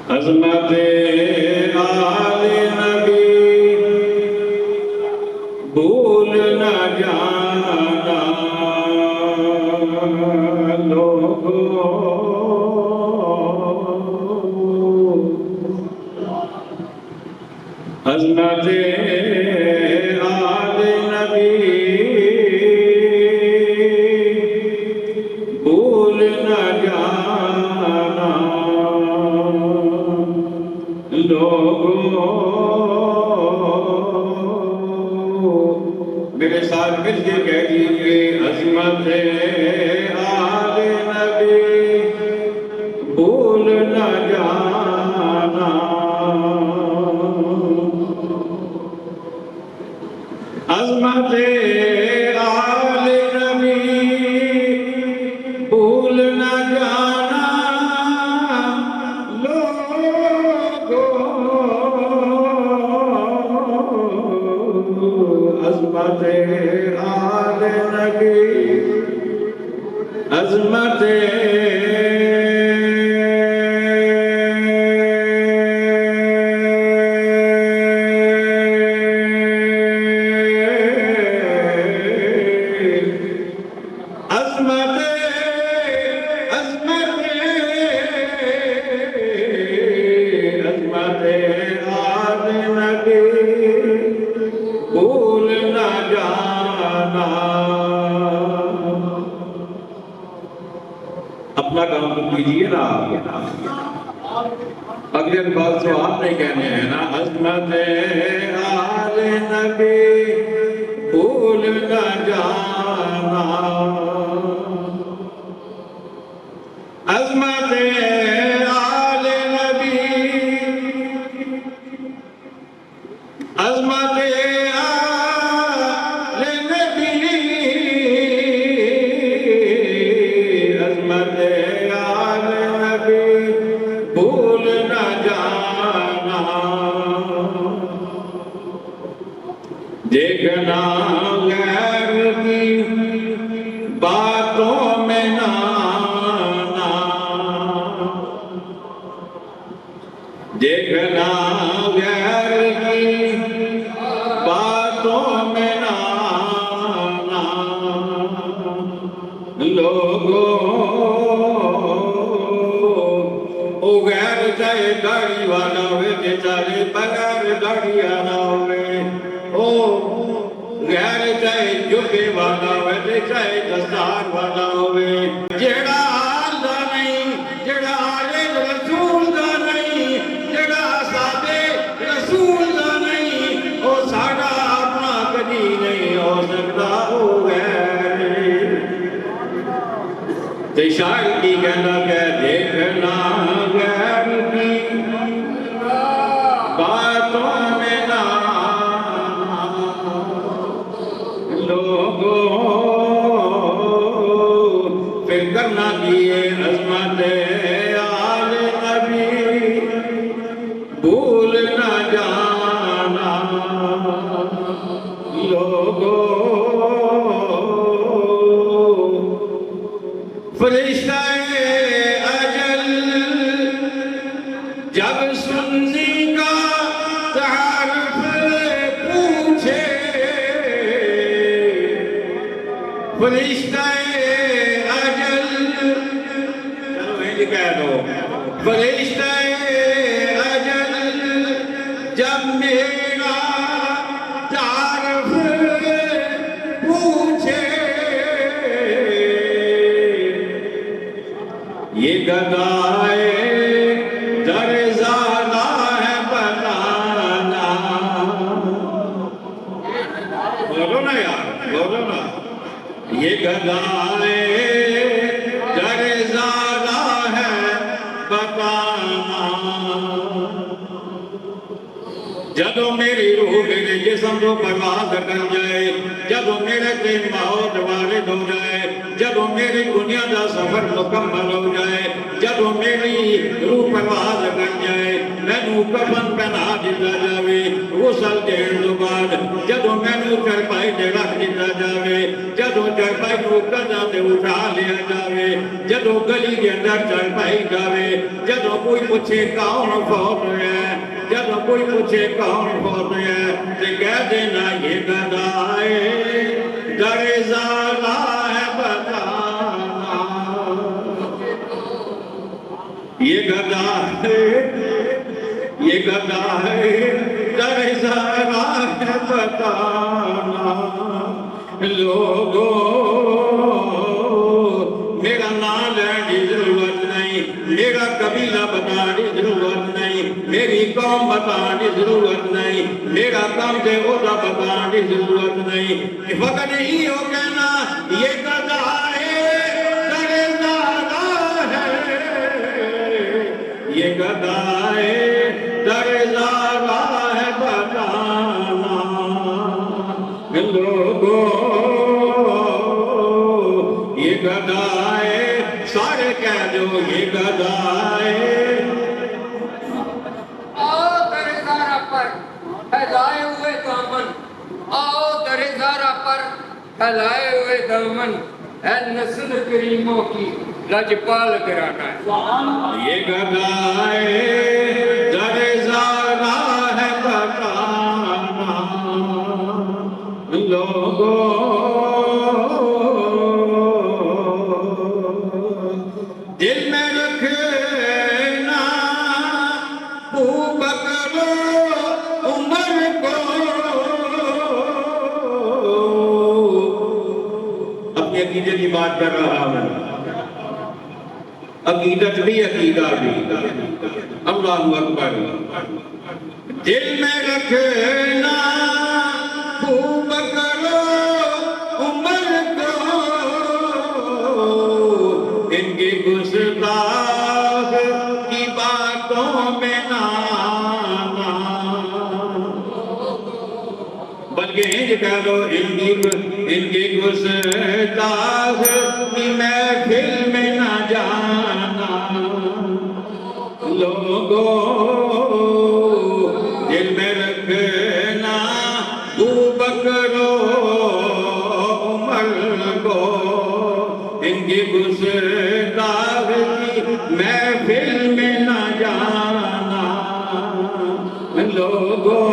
عظمت آل نبی بھول نہ جانا لوگوں، عظمت آل نبی بھول نہ جانا لوگوں۔ میرے ساتھ مل کے کہہ دیجئے عظمت آل نبی بھول نہ جانا، عظمت آل نبی بھول نہ جانا لوگوں، عظمت آل نبی، عظمت بھول نہ جانا۔ اپنا کام تو کیجئے نا، اگلے الفاظ تو آپ نے کہنے ہیں نا، عظمت آل نبی بھول نہ جانا، عظمت آل نبی، عظمت آل نبی، عظمت آل نبی بھول نہ جانا، دیکھنا غیر کی باتوں میں نہ آنا، دیکھنا غیر کی باتوں میں نہ آنا لوگوں، او غیر چاہے داڑھی والا ہوئے کہ چاہے بغیر داڑھی آنا ہوئے، او غیر چاہے جبے والا ہوئے کہ چاہے دستار والا ہوئے، جیڑا آل دا نہیں، جیڑا آلے رسول دا نہیں، جیڑا سادے رسول دا نہیں، او ساڑا اپنا کدی نہیں ہو سکتا، او غیر تے شاعر کی کہنا کہ دیکھنا غیر کی باتوں میں نہ آنا لوگوں، پھر کرنا دیئے عظمت آل نبی بھول نہ جانا لوگوں، فرشتہ اجل جب سنی کا تعارف پوچھے، فرشتہ اجل، چلو یہ کہہ دو، فرشتہ اجل جب میرا تعارف پوچھے، یہ گدائے در زادہ ہے بتانا، بولو نا یار، بولو نا، یہ گدائے در زادہ ہے بتانا، جدو میری روح میرے جسم کو پرواز کر جائے، جدو میرے دن موت وارد ہو جائے، جدو میری دنیا دا سفر مکمل ہو جائے، جدو میری روح پرواز کر جائے، مینوں کفن پہنا دیتا جاوے، غسل دین تو بعد جدو مینوں چرپائی تے رکھ دیتا جاوے، جدو چرپائی کو قدم تے اٹھا لیا جاوے، جدو گلی کے اندر چل پائی جاوے جدو کوئی پوچھے کون فوت ہے جدو کوئی پوچھے کون فوت ہے تے کہہ دینا یہ گدا ہے در زارا ہے بتانا یہ گدا ہے در زارا ہے بتانا لوگوں میرا نام لینے کی ضرورت نہیں میرا قبیلہ بتانے کی ضرورت نہیں میری قوم بتانے کی ضرورت نہیں میرا کام دے عہدہ بتانے کی ضرورت نہیں فقط ہی ہو کہنا یہ گدا ہے در زارا ہے یہ گدا ہے در زارا ہے بتانا لوگوں یہ گدا ہے سارے کہہ دو یہ گدا ہے آؤ در زارا پر پھیلائے ہوئے دامن آؤ در زارا پر پھیلائے ہوئے دامن اے نسل کریموں کی لجپال گرانا ہے یہ گدا ہے در زارا ہے بتانا لوگوں دل میں رکھنا ابو بکر عمر کو اپنے عقیدے کی بات کر رہا ہوں عقیدت بھی عقیدہ بھی اللہ اکبر دل میں رکھنا ابو بکر عمر کو ان کی گستاخ کی باتوں میں نہ آنا بلکہ انج کہہ دو ان کی گستاخ کی محفل میں نہ جانا لوگوں دل میں رکھنا ابو بکر عمر کو ان کی گستاخ کی محفل میں نہ جانا لوگوں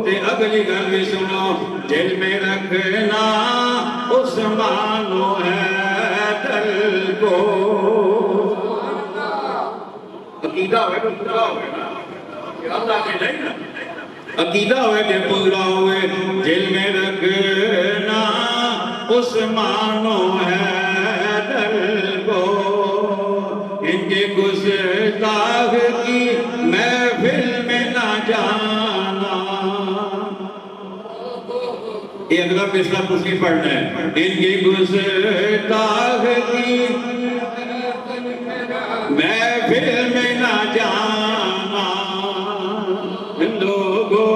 تے اگلی گل بھی سنو دل میں رکھنا عثمان و حیدر کو عقیدہ ہوئے تو پورا ہوئے نا اللہ کے نہیں نا عقیدہ ہوئے کہ پورا ہوئے دل میں رکھنا عثمان و حیدر کو ان کے گستاخ کی محفل میں نہ جانا یہ اگلا پچھلا کچھ نہیں پڑھنا ہے ان کی گستاخ کی محفل میں نہ جانا لوگوں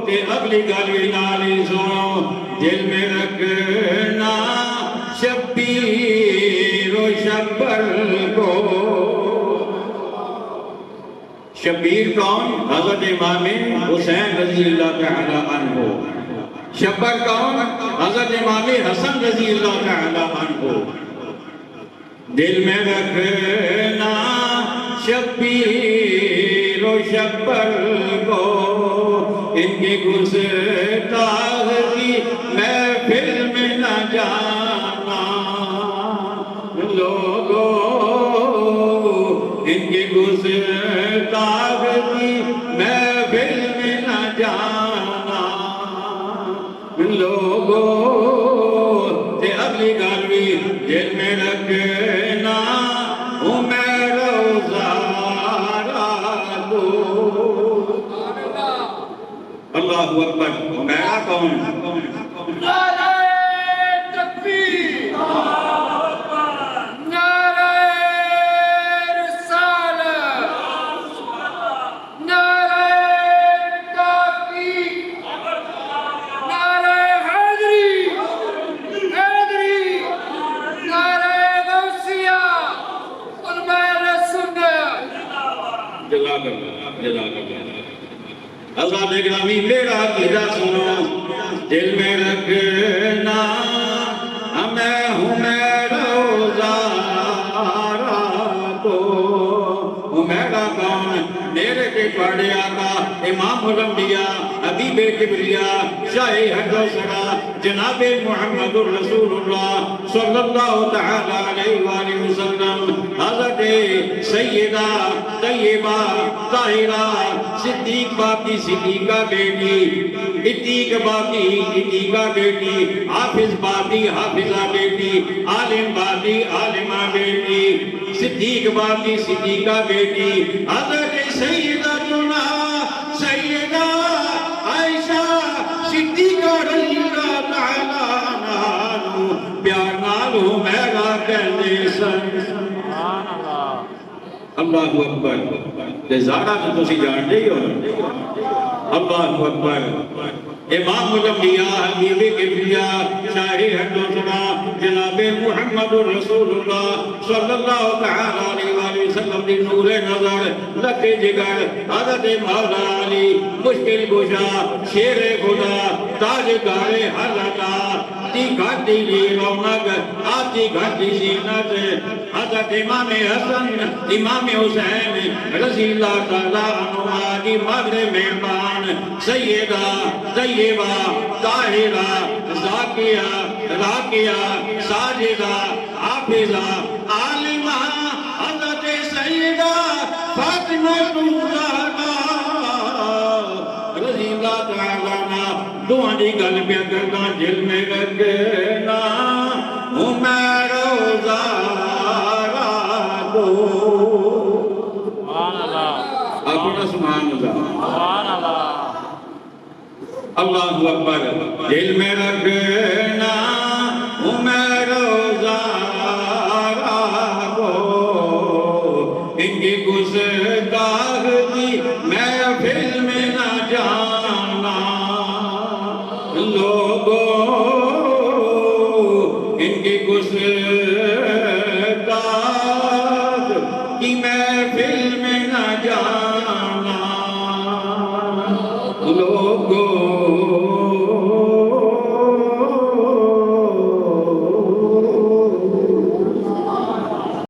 تے اگلی گالی نالی سنو دل میں رکھنا شبیر و شبر کو شبیر کون حضرت امام حسین رضی اللہ تعالی عنہ شبر کون حضرت امام حسن رضی اللہ تعالی عنہ دل میں رکھنا شبیر و شبر کو ان کی گستاخ کی محفل میں نہ جانا لوگوں ان کی گستاخ کی محفل میں نہ جانا لوگوں تے اگلی گل بھی دل میں رکھنا ہوں میں روزہ کو اللہ اکبر میرا کون نعرہ تکبیر نعرہ رسالت نعرہ تحقیق نعرہ حیدری نعرہ غوثیہ علماء سنت جزاک اللہ حضرات گرامی میرا عقیدہ سنو دل میں رکھنا میں ہوں میرا میرا کون میرے کے پاڑے آقا امام الانبیاء حبیب کبریا شاہ حدوسرا جناب محمد الرسول اللہ صلی اللہ تعالی علیہ وآلہ وسلم حضرت سیدہ طیبہ طاہرہ صدیق باقی صدیقہ بیٹی عتیق باقی عتیقہ بیٹی حافظ باقی حافظہ بیٹی عالم باقی عالمہ بیٹی صدیق باقی صدیقہ بیٹی حضرت سیدتنا سیدہ عائشہ صدیقہ رضی اللہ تعالیٰ عنہ پیار نالو میرا کہنے سن اللہ اکبر لزارہ تو تسی جان دے ہو اللہ اکبر امام الانبیاء حبیب کبریا شاہ حدوسرا جناب محمد رسول اللہ صلی اللہ تعالی علیہ وآلہ وسلم دی نور نظر لکھ جگر حضرت مولا علی مشکل گشا شیر خدا تاجدار حضرتا آتی گھاٹی لی رونق آتی گھاٹی زینت حضرت امام حسن امام حسین رضی اللہ تعالیٰ عنہ کی مغرب مہمان سیدہ طیبہ طاہرہ ذاکیہ راکیہ ساجدہ حافظہ عالمہ حضرت سیدہ فاطمہ الزہرا رضی اللہ تعالیٰ عنہ دعا دی گل پہ کرنا دل میں رکھنا ہوں میں روزہ دو اپنا سبحان اللہ اللہ اکبر دل میں رکھنا ہوں میں روزہ دو ان کی گستاخ دی محفل میں نہ جانا